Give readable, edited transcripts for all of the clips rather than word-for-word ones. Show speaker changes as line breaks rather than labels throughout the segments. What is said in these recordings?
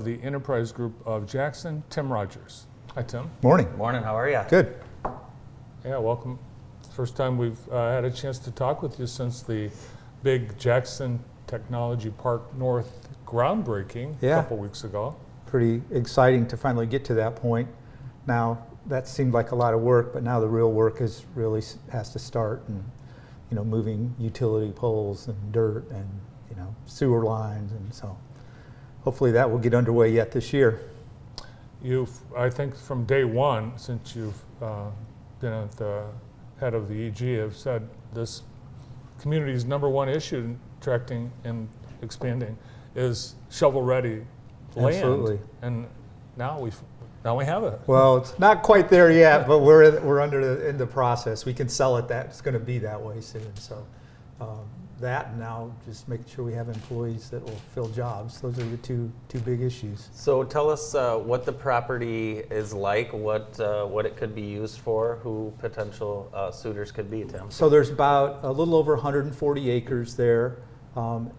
The Enterprise Group of Jackson, Tim Rogers. Hi, Tim.
Morning.
Morning, how are you?
Good.
Yeah, welcome. First time we've had a chance to talk with you since the big Jackson Technology Park North groundbreaking a couple weeks ago.
Pretty exciting to finally get to that point. Now, that seemed like a lot of work, but now the real work is really has to start, and moving utility poles and dirt and sewer lines, and so hopefully that will get underway yet this year.
You've, I think from day one, since you've been at the head of the EG, have said this community's number one issue in attracting and expanding is shovel-ready land.
Absolutely.
And now we have it.
Well, it's not quite there yet, but we're in the process. We can sell it that it's going to be that way soon. So that, and now just making sure we have employees that will fill jobs. Those are the two big issues.
So tell us what the property is like, what it could be used for, who potential suitors could be, Tim.
So there's about a little over 140 acres there.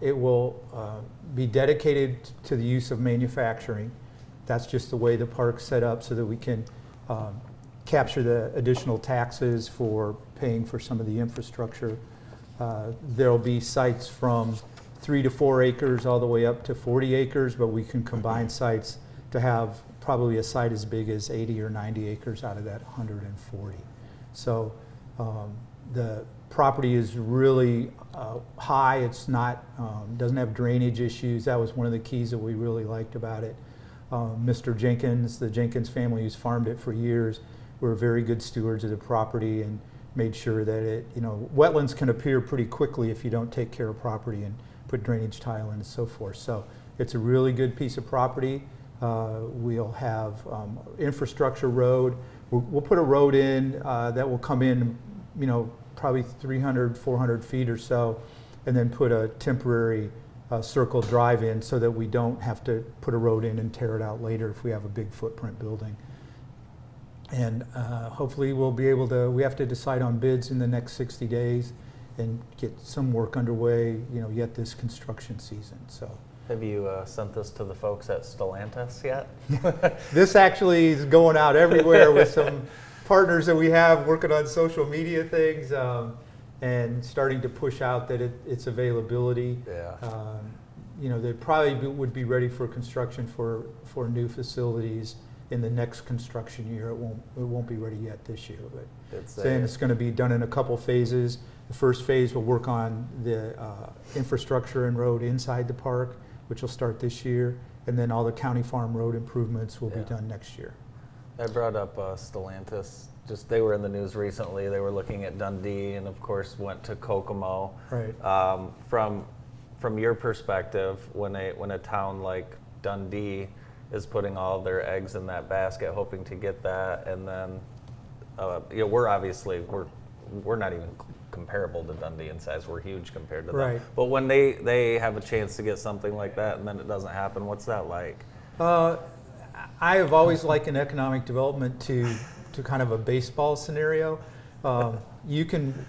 It will be dedicated to the use of manufacturing. That's just the way the park's set up, so that we can capture the additional taxes for paying for some of the infrastructure. There'll be sites from 3 to 4 acres all the way up to 40 acres, but we can combine sites to have probably a site as big as 80 or 90 acres out of that 140. So the property is really high. It's not, doesn't have drainage issues. That was one of the keys that we really liked about it. Mr. Jenkins, the Jenkins family who's farmed it for years, were very good stewards of the property and made sure that it, wetlands can appear pretty quickly if you don't take care of property and put drainage tile in and so forth. So it's a really good piece of property. We'll have infrastructure road. We'll put a road in that will come in, probably 300, 400 feet or so, and then put a temporary circle drive in so that we don't have to put a road in and tear it out later if we have a big footprint building. And hopefully we'll be able to, we have to decide on bids in the next 60 days and get some work underway, yet this construction season. So,
have you sent this to the folks at Stellantis yet?
This actually is going out everywhere with some partners that we have working on social media things and starting to push out that its availability.
Yeah.
They probably would be ready for construction for new facilities in the next construction year. It won't be ready yet this year, but it's going to be done in a couple phases. The first phase will work on the infrastructure and road inside the park, which will start this year, and then all the county farm road improvements will be done next year.
I brought up Stellantis. Just they were in the news recently. They were looking at Dundee, and of course went to Kokomo.
Right.
From your perspective, when a town like Dundee is putting all their eggs in that basket, hoping to get that, and then we're not even comparable to Dundee in size. We're huge compared to them. But when they have a chance to get something like that and then it doesn't happen, what's that like?
I have always likened economic development to kind of a baseball scenario. You can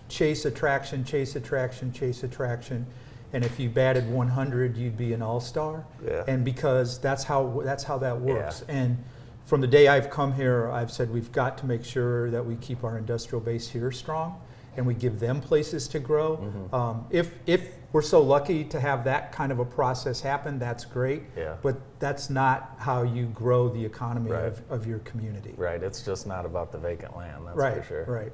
chase attraction, and if you batted 100, you'd be an all-star.
Yeah.
And because that's how that works.
Yeah.
And from the day I've come here, I've said we've got to make sure that we keep our industrial base here strong, and we give them places to grow. Mm-hmm. If we're so lucky to have that kind of a process happen, that's great.
Yeah.
But that's not how you grow the economy of your community.
Right. It's just not about the vacant land. That's for sure.
Right.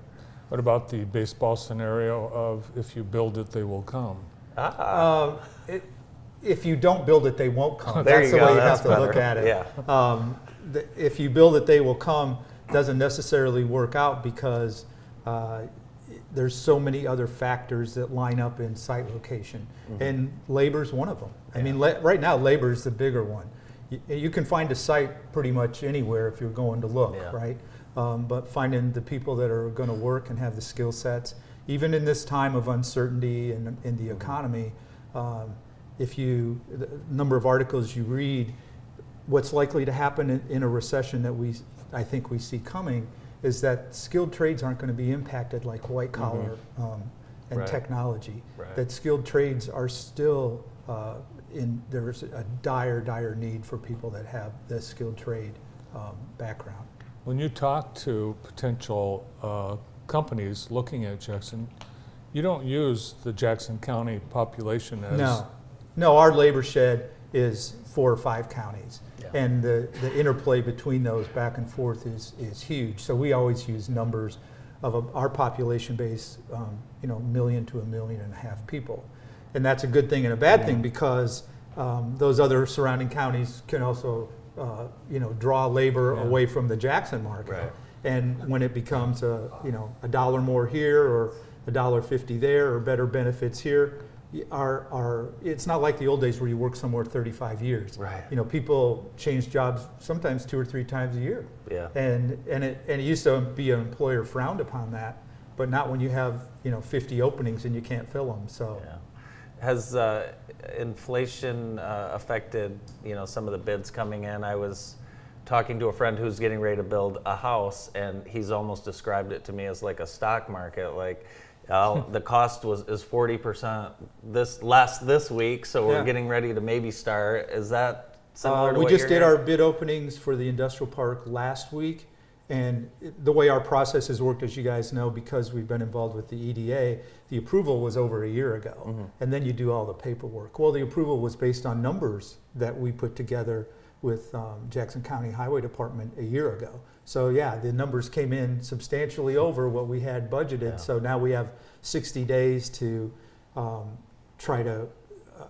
What about the baseball scenario of if you build it, they will come?
If you don't build it, they won't come.
There
That's
you
the
go.
way you
That's
have to
better.
look at it.
Yeah.
If you build it, they will come doesn't necessarily work out because there's so many other factors that line up in site location, and labor's one of them.
Yeah.
I mean, right now, labor is the bigger one. You can find a site pretty much anywhere if you're going to look, right? But finding the people that are going to work and have the skill sets, even in this time of uncertainty in the economy, the number of articles you read, what's likely to happen in a recession that I think we see coming is that skilled trades aren't going to be impacted like white collar and technology. That skilled trades are still there's a dire need for people that have this skilled trade background.
When you talk to potential companies looking at Jackson, you don't use the Jackson County population as...
No, our labor shed is 4 or 5 counties.
Yeah.
And the interplay between those back and forth is huge. So we always use numbers of our population base, 1 million to 1.5 million people. And that's a good thing and a bad thing, because those other surrounding counties can also, draw labor away from the Jackson market.
Right.
And when it becomes $1 more here or $1.50 there or better benefits here, it's not like the old days where you work somewhere 35 years.
Right.
People change jobs sometimes 2 or 3 times a year.
Yeah.
And it used to be an employer frowned upon that, but not when you have 50 openings and you can't fill them. So.
Yeah. Has inflation affected some of the bids coming in? I was talking to a friend who's getting ready to build a house, and he's almost described it to me as like a stock market. Like, the cost is 40% less this week, so we're getting ready to maybe start. Is that similar to
we
what
just
you're
did
hearing?
our bid openings for the industrial park last week, and the way our process has worked, as you guys know, because we've been involved with the EDA, the approval was over a year ago, and then you do all the paperwork. Well, the approval was based on numbers that we put together with Jackson County Highway Department a year ago. So yeah, the numbers came in substantially over what we had budgeted.
Yeah.
So now we have 60 days to try to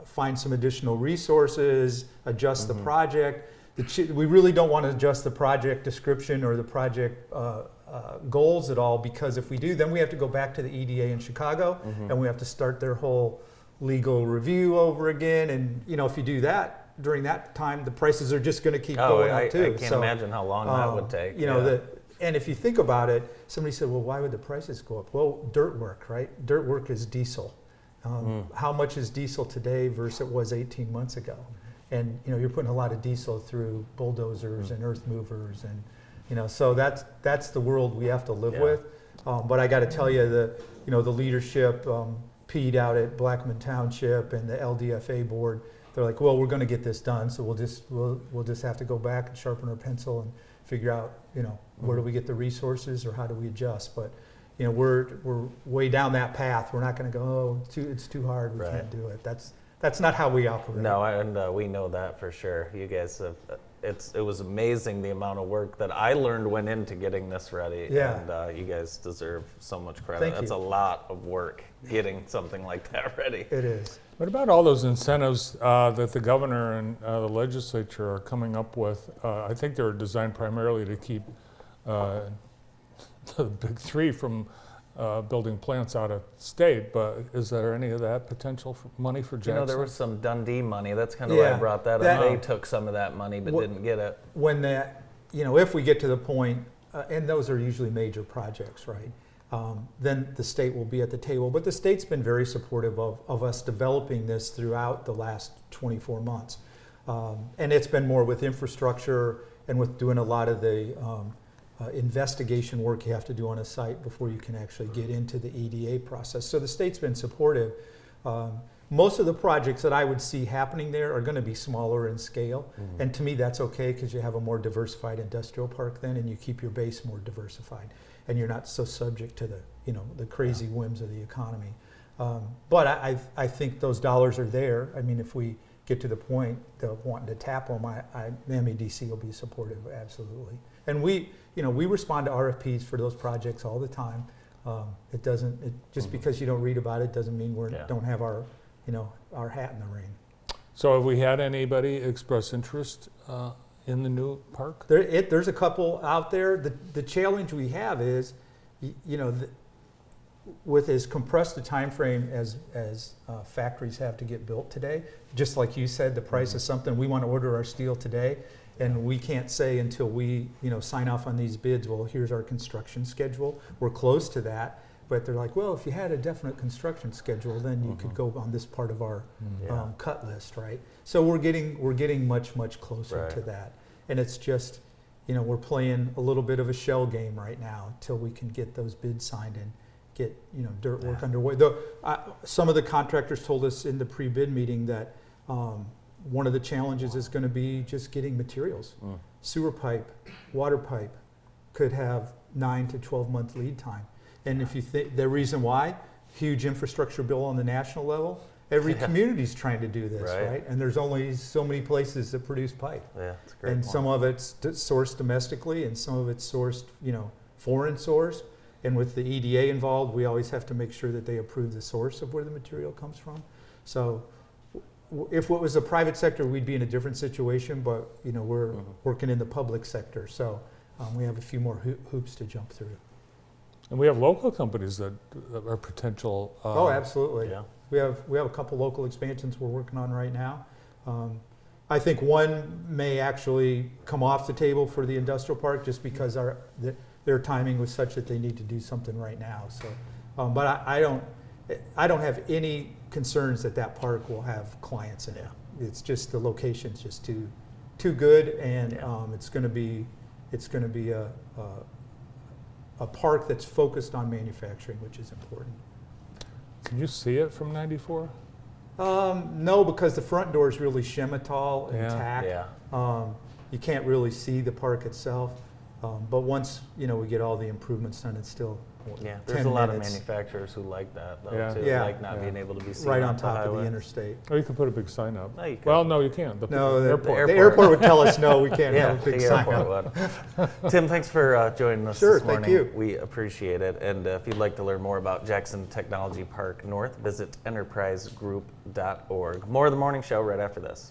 find some additional resources, adjust the project. We really don't want to adjust the project description or the project goals at all, because if we do, then we have to go back to the EDA in Chicago and we have to start their whole legal review over again. And if you do that, during that time, the prices are just going to keep going up too.
I can't imagine how long that would take.
And if you think about it, somebody said, well, why would the prices go up? Well, dirt work, right? Dirt work is diesel. How much is diesel today versus it was 18 months ago? And you're putting a lot of diesel through bulldozers and earth movers, and so that's the world we have to live with. But I got to tell you, the leadership, Pete out at Blackman Township and the LDFA board, they're like, well, we're going to get this done, so we'll just have to go back and sharpen our pencil and figure out, where do we get the resources or how do we adjust? But we're way down that path. We're not going to go, oh, it's too hard, we can't do it. That's not how we operate.
No, and we know that for sure. You guys have. It was amazing the amount of work that I learned went into getting this ready.
Yeah.
And you guys deserve so much credit.
Thank
That's
you.
a lot of work getting something like that ready.
It is.
What about all those incentives that the governor and the legislature are coming up with? I think they're designed primarily to keep the big three from building plants out of state, but is there any of that potential for money for Jackson?
There was some Dundee money. That's kind of why I brought that up. They took some of that money but didn't get it.
When that, if we get to the point, and those are usually major projects, right? Then the state will be at the table. But the state's been very supportive of us developing this throughout the last 24 months. And it's been more with infrastructure and with doing a lot of the investigation work you have to do on a site before you can actually get into the EDA process. So the state's been supportive. Most of the projects that I would see happening there are going to be smaller in scale. And to me, that's okay, because you have a more diversified industrial park then, and you keep your base more diversified. And you're not so subject to the crazy whims of the economy. But I think those dollars are there. I mean, if we get to the point of wanting to tap them, the MEDC will be supportive, absolutely. And we respond to RFPs for those projects all the time. Just because you don't read about it doesn't mean we don't have our hat in the ring.
So have we had anybody express interest in the new park?
There's a couple out there. The challenge we have is, with as compressed a time frame as factories have to get built today, just like you said, the price is something. We want to order our steel today, and we can't say until we sign off on these bids, well, here's our construction schedule. We're close to that, but they're like, well, if you had a definite construction schedule, then you could go on this part of our cut list, right? So we're getting much closer to that, and it's just, we're playing a little bit of a shell game right now until we can get those bids signed and get dirt work underway. Some of the contractors told us in the pre-bid meeting that One of the challenges is going to be just getting materials. Sewer pipe, water pipe could have 9 to 12 month lead time. And if you think the reason why, huge infrastructure bill on the national level, every community's trying to do this, right? And there's only so many places that produce pipe.
Yeah, that's a great
And
point.
some of it's sourced domestically, and some of it's sourced, foreign sourced. And with the EDA involved, we always have to make sure that they approve the source of where the material comes from. So if it was a private sector, we'd be in a different situation, but we're working in the public sector. So we have a few more hoops to jump through.
And we have local companies that are potential.
Oh, absolutely.
Yeah.
We have a couple local expansions we're working on right now. I think one may actually come off the table for the industrial park just because their timing was such that they need to do something right now. So, but I don't have any concerns that park will have clients in it. It's just the location's just too good, and it's going to be a park that's focused on manufacturing, which is important.
Can you see it from 94?
No, because the front door is really Chemitol and tack.
Yeah.
You can't really see the park itself. But once we get all the improvements done, it's still
Yeah,
10
there's a lot of
minutes
manufacturers who like that, though,
Yeah.
too.
Yeah.
Like not being able to be seen
right on
off the
top of the
highway.
interstate.
Or you could put a big sign up.
No, you can't.
Well, no, you can't.
No, the
airport.
the airport would tell us no, we can't
Yeah,
have a big
the
sign
airport
up.
would. Tim, thanks for joining us
Sure,
this morning.
thank you.
We appreciate it. And if you'd like to learn more about Jackson Technology Park North, visit enterprisegroup.org. More of the morning show right after this.